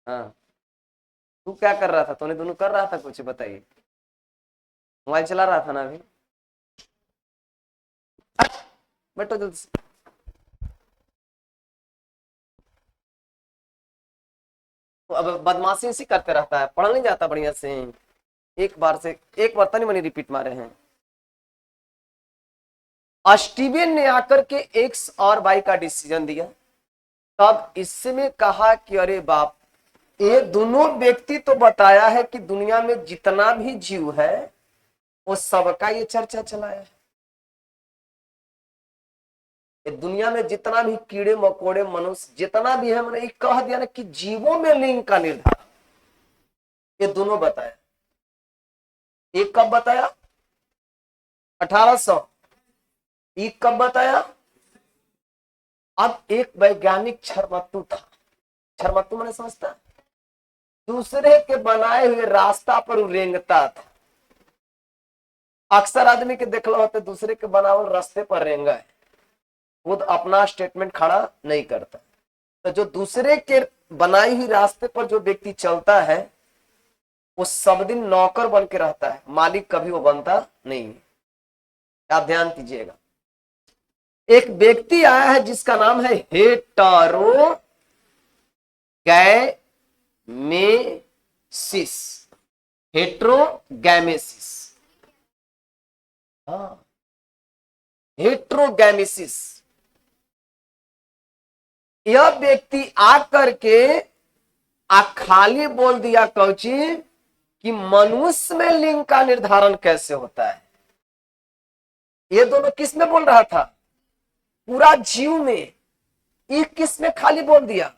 हाँ। तू क्या कर रहा था? तूने दोनों कर रहा था कुछ, बताइए। मोबाइल चला रहा था ना अभी। बैठो जल्दी से। तो अब बदमाशी इसी करते रहता है, पढ़ नहीं जाता बढ़िया से। एक बार से एक बार तनी मनी रिपीट मारे हैं। स्टीवेन ने आकर के एक्स और वाई का डिसीजन दिया। तब इसमें कहा कि अरे बाप, ये दोनों व्यक्ति तो बताया है कि दुनिया में जितना भी जीव है वो सबका ये चर्चा चलाया है। ये दुनिया में जितना भी कीड़े मकोड़े मनुष्य जितना भी है, मैंने कह दिया ना कि जीवों में लिंग का निर्धारण ये दोनों बताया। एक कब बताया? 1800। एक कब बताया? अब एक वैज्ञानिक छरमत्तू था। छरमत्तू मैंने समझता है, दूसरे के बनाए हुए रास्ता पर वो रेंगता था। अक्सर आदमी के देखला होते दूसरे के बनावल रास्ते पर रेंगा है, खुद अपना स्टेटमेंट खड़ा नहीं करता। तो जो दूसरे के बनाई हुई रास्ते पर जो व्यक्ति चलता है वो सब दिन नौकर बन के रहता है, मालिक कभी वो बनता नहीं है। आप ध्यान दीजिएगा। एक व्यक्ति आया है जिसका नाम है हेटेरो गैमेसिस। हेट्रोगैमेसिस। हाँ, हेट्रोगैमेसिस। यह व्यक्ति आकर के खाली बोल दिया कौची कि मनुष्य में लिंग का निर्धारण कैसे होता है। ये दोनों किस में बोल रहा था? पूरा जीव में। ये किस में खाली बोल दिया?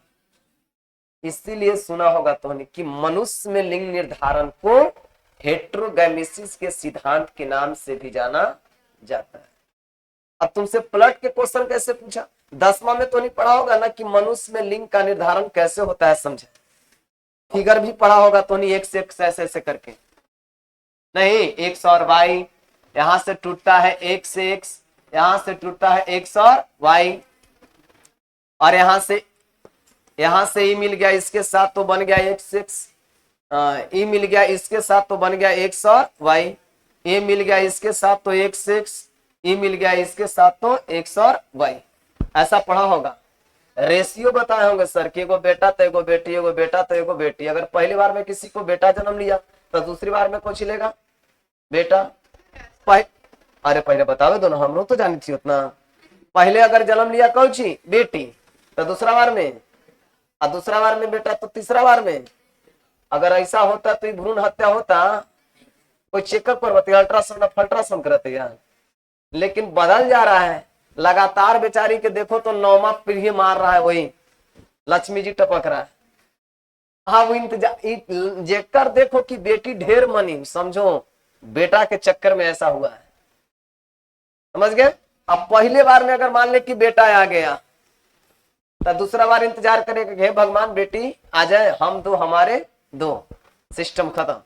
इसीलिए सुना होगा तुमने कि मनुष्य में लिंग निर्धारण को हेट्रोगैमेसिस के सिद्धांत के नाम से भी जाना जाता है। अब तुमसे पलट के क्वेश्चन कैसे पूछा? 10वां में तो नहीं पढ़ा होगा ना कि मनुष्य में लिंग का निर्धारण कैसे होता है, समझे? फिगर भी पढ़ा होगा तो नहीं, एक से एक ऐसे ऐसे करके नहीं। एक्स और वाई, यहां से टूटता है एक्स से एक्स, यहां से टूटता है एक्स और वाई, और यहां से ई मिल गया इसके साथ तो बन गया एक्स एक्स, ई मिल गया इसके साथ तो बन गया एक्स और वाई, ए मिल गया इसके साथ तो एक्स एक्स, ई मिल गया इसके साथ तो एक्स और वाई। ऐसा पढ़ा होगा। रेशियो बताए होंगे सर कि एगो बेटा तो एगो बेटी, एगो बेटा तो एगो बेटी। अगर पहली बार में किसी को बेटा जन्म लिया तो दूसरी बार में कौन लेगा? बेटा। अरे पहले बतावे दोनों, हम लोग तो जानी थी उतना। पहले अगर जन्म लिया कौची बेटी तो दूसरा बार में, और दूसरा बार में बेटा तो तीसरा बार में। अगर ऐसा होता तो भ्रूण हत्या होता, कोई चेकअप करवाते, अल्ट्रासाउंड अल्ट्रासाउंड करते यार। लेकिन बदल जा रहा है लगातार। बेचारी के देखो तो 9वां पीढ़ी मार रहा है, वही लक्ष्मी जी टपक रहा है। हाँ वो इंतजार जेकर देखो कि बेटी ढेर मनी, समझो बेटा के चक्कर में ऐसा हुआ है। समझ गए? अब पहले बार में अगर मान ले कि बेटा आ गया तो दूसरा बार इंतजार करेगा कि हे भगवान बेटी आ जाए, हम दो हमारे दो, सिस्टम खत्म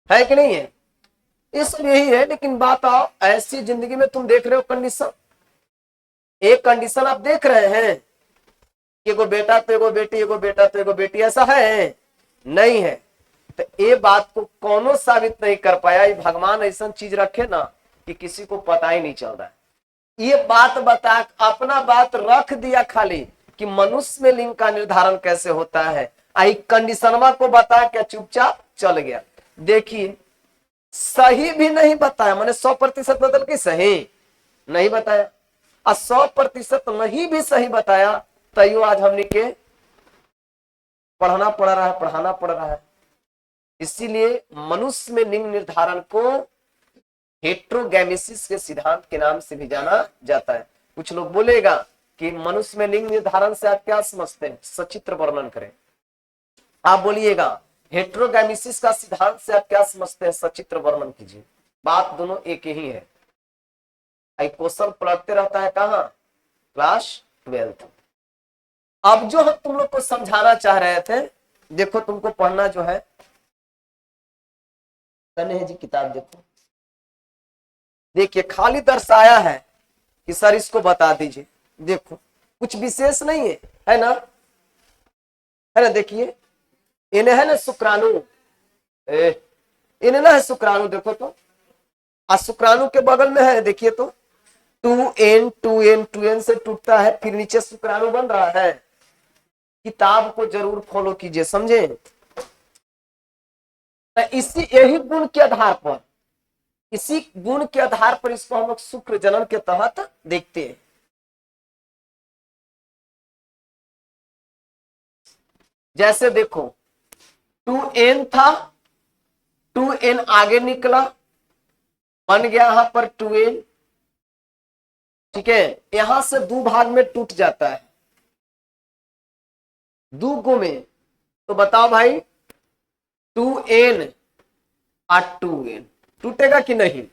है कि नहीं है? इसलिए यही है। लेकिन बात आओ, ऐसी जिंदगी में तुम देख रहे हो कंडीशन, एक कंडीशन आप देख रहे हैं कि एगो बेटा तो एगो बेटी, एगो बेटा तो एगो बेटी, ऐसा है? नहीं है। तो ये बात को कौनो साबित नहीं कर पाया। ये भगवान ऐसा चीज रखे ना कि किसी को पता ही नहीं चल रहा है। ये बात बता, अपना बात रख दिया खाली कि मनुष्य में लिंग का निर्धारण कैसे होता है, आई कंडीशनवा को बता के चुपचाप चल गया। देखिए सही भी नहीं बताया, मैंने 100% बदल के सही नहीं बताया, और 100% नहीं भी सही बताया, तैयो आज हमने के पढ़ना पड़ रहा है, पढ़ाना पड़ रहा है। इसीलिए मनुष्य में लिंग निर्धारण को हेट्रोगैमेसिस के सिद्धांत के नाम से भी जाना जाता है। कुछ लोग बोलेगा कि मनुष्य में लिंग निर्धारण से आप क्या समझते हैं, सचित्र वर्णन करें। आप बोलिएगा हेट्रोगैमेसिस का सिद्धांत से आप क्या समझते हैं, सचित्र वर्णन कीजिए। बात दोनों एक ही है। क्वेश्चन पलटते रहता है कहाँ, क्लास 12। अब जो हम तुम लोग को समझाना चाह रहे थे, देखो तुमको पढ़ना जो है तने जी किताब देखो, देखिए खाली दर्शाया है कि सर इसको बता दीजिए। देखो कुछ विशेष नहीं है ना, है ना। देखिए इन्हें है ना शुक्राणु, इन्हें ना है शुक्राणु, देखो तो शुक्राणु के बगल में है, देखिए तो 2n 2n 2n से टूटता है, फिर नीचे शुक्राणु बन रहा है। किताब को जरूर फॉलो कीजिए, समझे। इसी यही गुण के आधार पर, इसी गुण के आधार पर इसको हम लोग शुक्र जनन के तहत देखते हैं। जैसे देखो 2n था, 2n आगे निकला, बन गया यहां पर 2n, ठीक है। यहां से दो भाग में टूट जाता है, दो गो में। तो बताओ भाई 2n और 2n टूटेगा कि नहीं,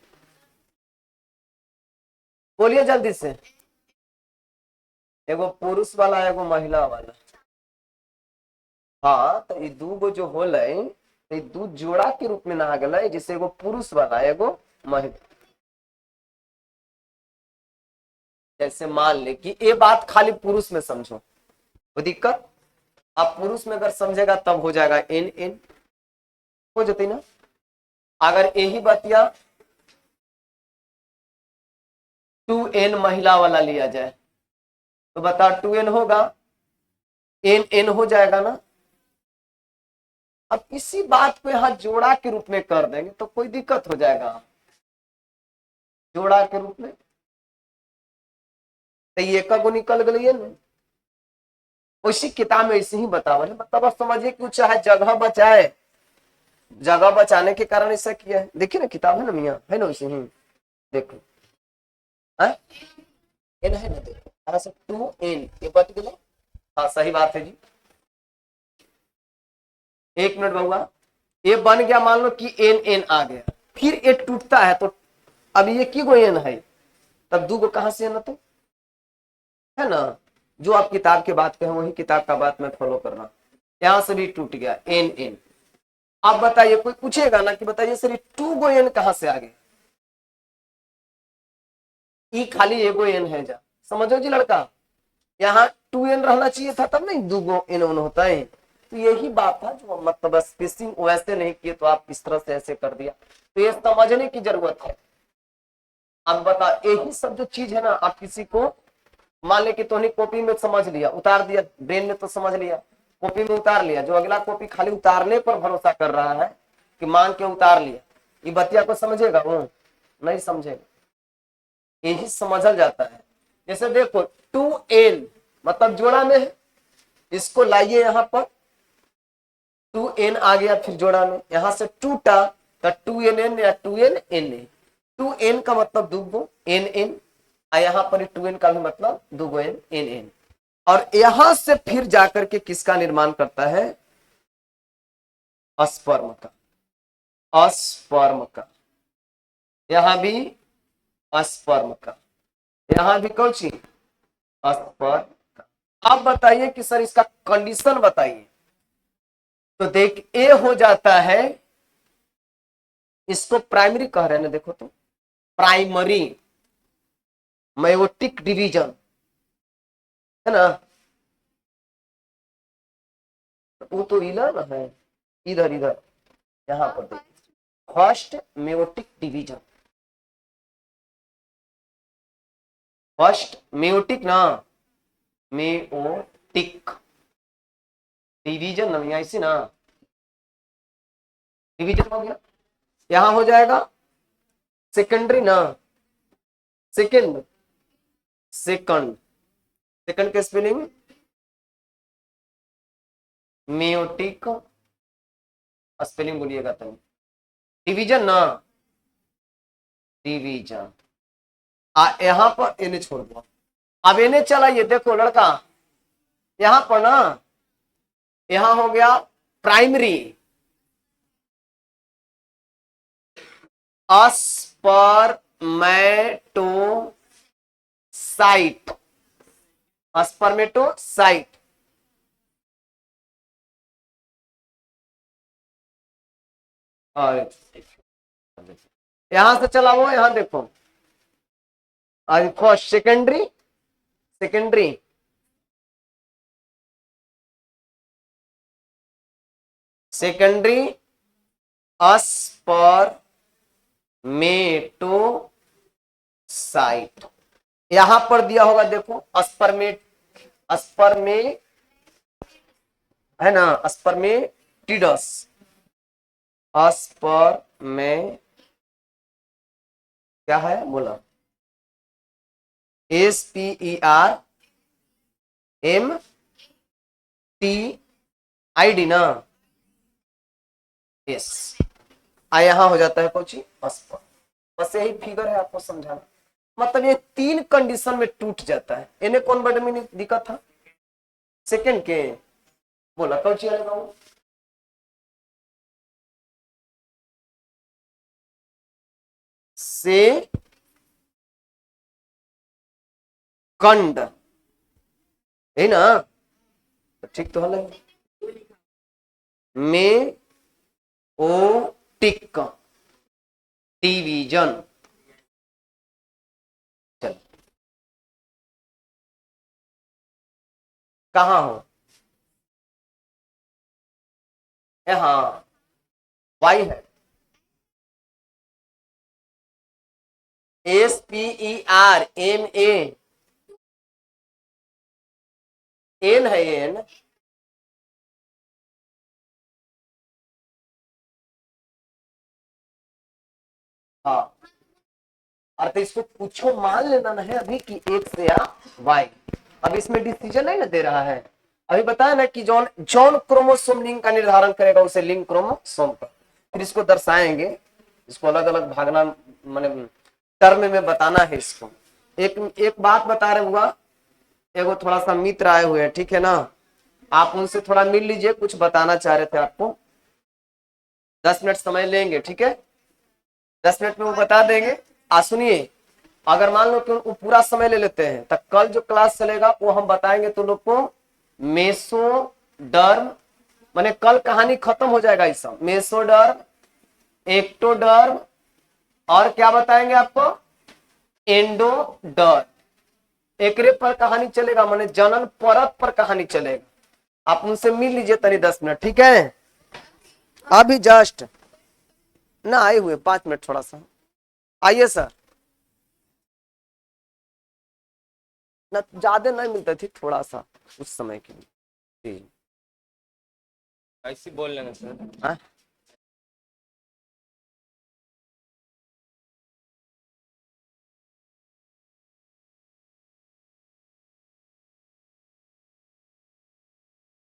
बोलिए जल्दी से। एगो पुरुष वाला एगो महिला वाला, हाँ तो ये दू गो जो होल दू जोड़ा के रूप में ना गए, जैसे एगो पुरुष वाला एगो महिला। जैसे मान ले कि ये बात खाली पुरुष में समझो, वो दिक्कत आप पुरुष में अगर समझेगा तब हो जाएगा एन एन हो जाती ना। अगर यही बतिया 2n महिला वाला लिया जाए तो बता 2n होगा, एन एन हो जाएगा ना। अब इसी बात को यहां जोड़ा के रूप में कर देंगे तो कोई दिक्कत हो जाएगा, जोड़ा के रूप में तो ये का गो निकल गई ना। उसी किताब में ऐसे ही बतावा है, मतलब आप समझिए कि चाहे जगह बचाए, जगह बचाने के कारण ऐसा किया है। देखिए ना किताब है ना मियाँ, है ना वैसे ही देखो है? एन है ना, देखो से 2n ये बच गए। हाँ सही बात है जी, एक मिनट बहुआ, ये बन गया, मान लो कि एन एन आ गया, फिर ये टूटता है तो अब ये की गो एन है, तब दो गो कहां से एन तो है ना। जो आप किताब के बात कहें वही किताब का बात मैं फॉलो कर रहा हूं। यहां से भी टूट गया एन एन। आप बताइए, कोई पूछेगा ना कि बताइए सर 2 गो एन कहां से आ गए, ई खाली एगो एन है जा, समझो जी लड़का। यहाँ 2n रहना चाहिए था, तब नहीं 2 गो एन होता है। तो यही बात था, जो मतलब स्पेसिंग वैसे नहीं किए तो आप इस तरह से ऐसे कर दिया, तो ये समझने की जरूरत है। अब बता यही सब जो चीज है ना, आप किसी को मान ले कि तूने कॉपी में समझ लिया, उतार दिया, ब्रेन में तो समझ लिया, कॉपी में उतार लिया, जो अगला कॉपी खाली उतारने पर भरोसा कर रहा है कि मान के उतार लिया, ये बतिया को समझेगा वो नहीं समझेगा, यही समझल जाता है। जैसे देखो 2n मतलब जोड़ा में है, इसको लाइए यहाँ पर 2n आ गया, फिर जोड़ा में यहां से टूटा तो 2nn या 2n n का मतलब दुगो n यहाँ पर 2n का भी मतलब दुगो n और यहां से फिर जाकर के किसका निर्माण करता है, अस्पर्म का, अस्पर्म का, यहां भी अस्पर्म का, यहां भी कौन सी अस्पर्म का। आप बताइए कि सर इसका कंडीशन बताइए, तो देख ए हो जाता है, इसको प्राइमरी कह रहे हैं ना, देखो तो प्राइमरी मेयोटिक डिवीजन है ना, वो तो इधर ना है, इधर इधर यहाँ पर देखिए, first meiotic division, first meiotic ना, मेयोटिक डिवीजन ना, यहाँ इसी ना डिवीजन हो गया। यहां हो जाएगा सेकेंडरी ना, सेकेंड, सेकंड, सेकंड के स्पेलिंग मेयोटिक, स्पेलिंग बोलिएगा तुम, डिवीजन ना, डिवीजन। यहां पर एने छोड़ दो, अब एने चलाइए, देखो लड़का, यहां पर ना, यहां हो गया प्राइमरी, स्पर्मेटोसाइट, स्पर्मेटोसाइट, और यहां से चला हुआ, यहां देखो, first secondary, secondary, secondary spermatocyte, यहां पर दिया होगा देखो स्पर्मेट, स्पर्मे है ना, स्पर्मेटिडस, स्पर्मे, क्या है बोला, SPERMTID ना, यस। यहां हो जाता है कोची स्पर्म, बस यही फिगर है आपको समझाना, मतलब ये तीन कंडीशन में टूट जाता है। इन्हें कौन वर्ड में दिखा था, सेकंड के बोला कोची आएगा वो, से कंड, है ना, तो ठीक तो हल में ओ टिक डिवीजन, चल कहा हो, हाँ वाई है, SPERMA, एन है, एन, हाँ, अर्थ इसको पूछो, मान लेना ना है अभी कि एक्स या वाई, अब इसमें डिसीजन नहीं ना दे रहा है, अभी बताया ना कि जॉन जॉन क्रोमोसोम लिंक का निर्धारण करेगा उसे लिंक क्रोमोसोम पर, फिर इसको दर्शाएंगे, इसको अलग अलग भागना, माने टर्म में बताना है इसको। एक एक बात बता रहे हुआ, एगो थोड़ा सा मित्र आए हुए हैं, ठीक है ना, आप उनसे थोड़ा मिल लीजिए, कुछ बताना चाह रहे थे आपको, 10 मिनट समय लेंगे, ठीक है, 10 मिनट में वो बता देंगे। सुनिए, अगर मान लो कि वो पूरा समय ले लेते हैं तो कल जो क्लास चलेगा वो हम बताएंगे तो लोग को मेसोडर्म, माने कल कहानी खत्म हो जाएगा इस सब, मेसोडर्म, एक्टोडर्म, और क्या बताएंगे आपको, एंडोडर्म, एकरे पर कहानी चलेगा, माने जनन परत पर कहानी चलेगा। आप उनसे मिल लीजिए तनी 10 मिनट, ठीक है, अभी जस्ट ना आए हुए 5 मिनट, थोड़ा सा आइए सर, ना ज्यादा नहीं मिलता थी, थोड़ा सा उस समय के लिए जी, ऐसे बोल लेंगे सर। हाँ?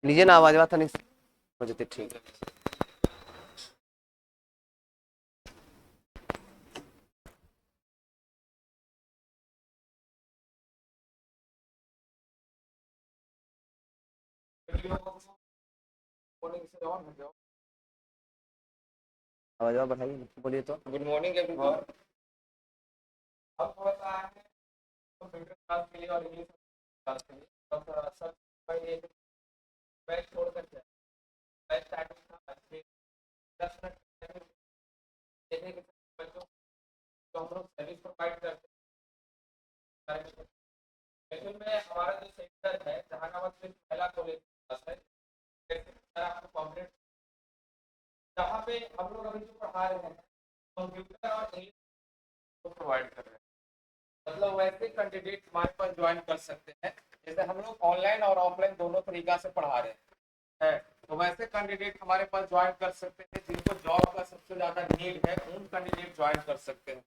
लीजिए ना, आवाज बात नहीं हो जाती, ठीक है। आवाज बढ़ाइए, बोलिए तो। Good morning everyone. आपको पता है कंप्यूटर क्लास के लिए और इंग्लिश क्लास के लिए थोड़ा सा पहले बैच छोड़ करके बैच स्टार्टिंग था अच्छे 10 मिनट देने के बच्चों जो हम लोग सर्विस प्रोवाइड करते हैं लेकिन में हमारा जो सेक्टर है जहानाबाद में पहला कॉलेज है, आपको कंप्लीट यहाँ पे हम लोग अभी जो पढ़ा रहे हैं कंप्यूटर और इंग्लिश को प्रोवाइड कर रहे हैं। मतलब वैसे कैंडिडेट हमारे पास ज्वाइन कर सकते हैं, जैसे हम लोग ऑनलाइन और ऑफलाइन दोनों तरीका से पढ़ा रहे हैं, तो वैसे कैंडिडेट हमारे पास ज्वाइन कर सकते हैं जिनको जॉब का सबसे ज्यादा नीड है, उन कैंडिडेट ज्वाइन कर सकते हैं।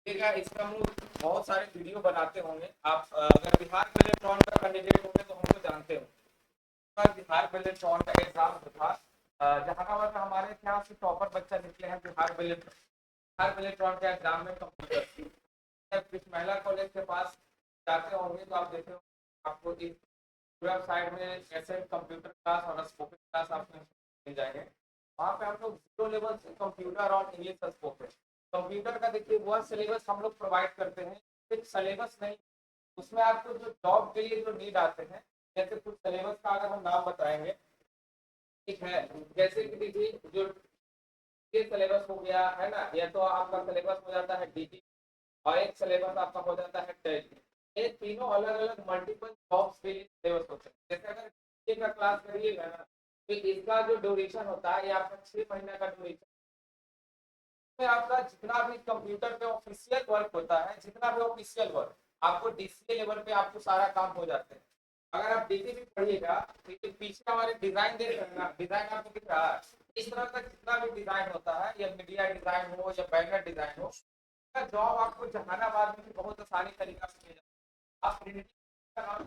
ठीक है, इसका हम लोग बहुत सारे वीडियो बनाते होंगे। आप अगर बिहार बेलेट्रॉन का कैंडिडेट होंगे तो हमको जानते हो, बिहार बेलेट्रॉन का एग्जाम था जहानाबाद में, हमारे यहाँ से टॉपर बच्चा निकले हैं बिहार बेलेट्रॉन के एग्जाम में कंप्यूटर। जब इस महिला कॉलेज के पास जाते होंगे तो आप देखे होंगे आपको इस वेबसाइट में ऐसे कंप्यूटर क्लास और स्पोकन क्लास आपको मिल जाएंगे। वहाँ पे हम लोग 0 लेवल से कंप्यूटर और इंग्लिश स्पोकन, कंप्यूटर का देखिए वह सिलेबस हम लोग प्रोवाइड करते हैं, एक सिलेबस नहीं, उसमें आपको जो जॉब के लिए जो नीड आते हैं, जैसे कुछ सिलेबस का अगर हम नाम बताएंगे, ठीक है, जैसे कि देखिए जो ये सिलेबस हो गया है ना, या तो आपका सिलेबस हो जाता है डीटी और एक सिलेबस आपका हो जाता है टेस्ट। ये तीनों अलग अलग मल्टीपल जॉब्स के लिए सिलेबस होते हैं। जैसे अगर डीटी का क्लास करिएगा ना, तो इसका जो ड्यूरेशन होता है ये आपका 6 महीने का ड्यूरेशन में, आपका जितना भी कंप्यूटर पे ऑफिशियल वर्क होता है, जितना भी ऑफिशियल वर्क आपको डीसीए लेवल पे आपको सारा काम हो जाते हैं। अगर आप डीटी भी पढ़िएगा तो पीछे हमारे डिजाइन देख रहे हैं ना, डिजाइन आपको दिख रहा है, इस तरह का जितना भी डिजाइन होता है, या मीडिया डिजाइन हो या बैनर डिजाइन हो, जॉब आपको जहानाबाद में भी बहुत आसानी तरीका से मिल जाता है। आप ट्रिनिटी का नाम